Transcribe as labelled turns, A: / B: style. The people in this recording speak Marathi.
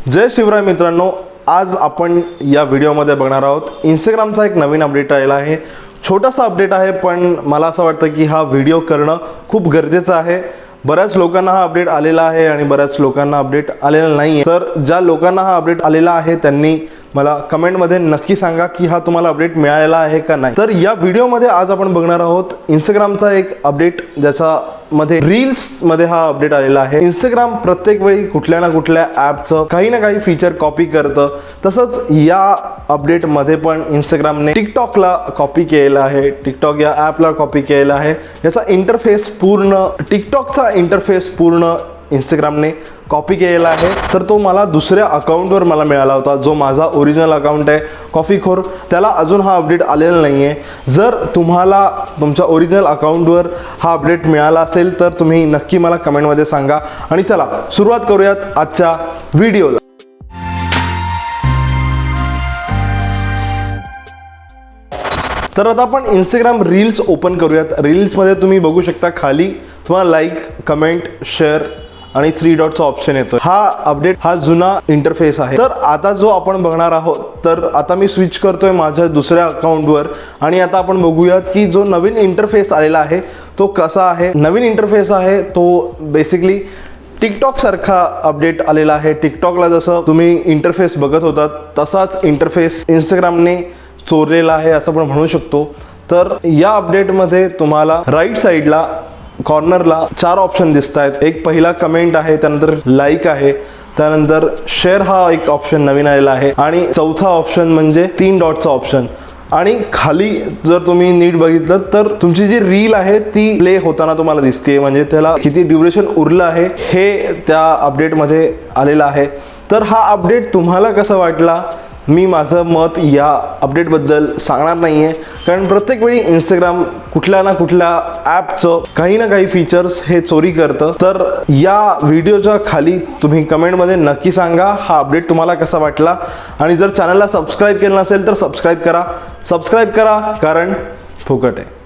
A: जय शिवराय मित्रांनो, आज आपण या व्हिडिओमध्ये बघणार आहोत इंस्टाग्रामचा एक नवीन अपडेट आलेला आहे। छोटासा अपडेट आहे, पण मला असं वाटतं की हा व्हिडिओ करणं खूप गरजेचं आहे। बऱ्याच लोकांना हा अपडेट आलेला आहे आणि बऱ्याच लोकांना अपडेट आलेला नाही। तर ज्या लोकांना हा अपडेट आलेला आहे त्यांनी मला कमेंटमध्ये नक्की सांगा की हा तुम्हाला अपडेट मिळालेला आहे का नाही। तर या व्हिडिओमध्ये आज आपण बघणार आहोत इंस्टाग्रामचा एक अपडेट, ज्याचा मध्ये रील्स मध्ये हा अपडेट आलेला आहे। इंस्टाग्राम प्रत्येक वेळी कुठल्या ना कुठल्या ॲपचं काही ना काही फीचर कॉपी करतं, तसंच या अपडेट मध्ये पण इंस्टाग्रामने टिकटॉकला कॉपी केलेला आहे। टिकटॉक या ॲपला कॉपी केलेला आहे। याचा इंटरफेस पूर्ण टिकटॉकचा इंटरफेस पूर्ण इंस्टाग्रामने कॉपी केलेला आहे। तर तो मला दुसऱ्या अकाउंटवर मला मिळाला होता, जो माझा ओरिजिनल अकाउंट आहे कॉफीखोर, त्याला अजून हा अपडेट आलेला नाही आहे। जर तुम्हाला तुमच्या ओरिजिनल अकाउंटवर हा अपडेट मिळाला असेल तर तुम्ही नक्की मला कमेंटमध्ये सांगा। आणि चला सुरुवात करूयात आजच्या व्हिडिओला। तर आता आपण इंस्टाग्राम रील्स ओपन करूयात। रील्समध्ये तुम्ही बघू शकता खाली तुम्हाला लाईक, कमेंट, शेअर आणि 3 डॉटचा ऑप्शन येतो। हा अपडेट हा जुना इंटरफेस आहे। तर आता जो आपण बघणार आहोत, तर आता मी स्विच करतोय माझ्या दुसऱ्या अकाउंटवर आणि आता आपण बघूयात की जो नवीन इंटरफेस आलेला आहे तो कसा आहे। नवीन इंटरफेस आहे तो बेसिकली टिकटॉक सारखा अपडेट आलेला आहे। टिकटॉकला जसं तुम्ही इंटरफेस बघत होतात तसाच इंटरफेस इंस्टाग्रामने चोरलेला आहे असं आपण म्हणू शकतो। तर या अपडेटमध्ये तुम्हाला राईट साईडला कॉर्नरला 4 ऑप्शन दिसत आहेत। एक पहिला कमेंट आहे, त्यानंतर लाईक आहे, त्यानंतर शेअर हा एक ऑप्शन नवीन आलेला आहे आणि चौथा ऑप्शन म्हणजे 3 डॉटचा ऑप्शन। आणि खाली जर तुम्ही नीट बघितलं तर तुमची जी रील आहे ती प्ले होताना तुम्हाला दिसते, म्हणजे त्याला किती ड्युरेशन उरलं आहे हे त्या अपडेटमध्ये आलेलं आहे। तर हा अपडेट तुम्हाला कसा वाटला, मी माझं मत या अपडेटबद्दल सांगणार नाही आहे, कारण प्रत्येक वेळी इंस्टाग्राम कुठल्या ना कुठल्या ॲपचं काही ना काही फीचर्स हे चोरी करतं। तर या व्हिडिओच्या खाली तुम्ही कमेंटमध्ये नक्की सांगा हा अपडेट तुम्हाला कसा वाटला। आणि जर चॅनलला सबस्क्राईब केलं नसेल तर सबस्क्राईब करा कारण फुकट आहे।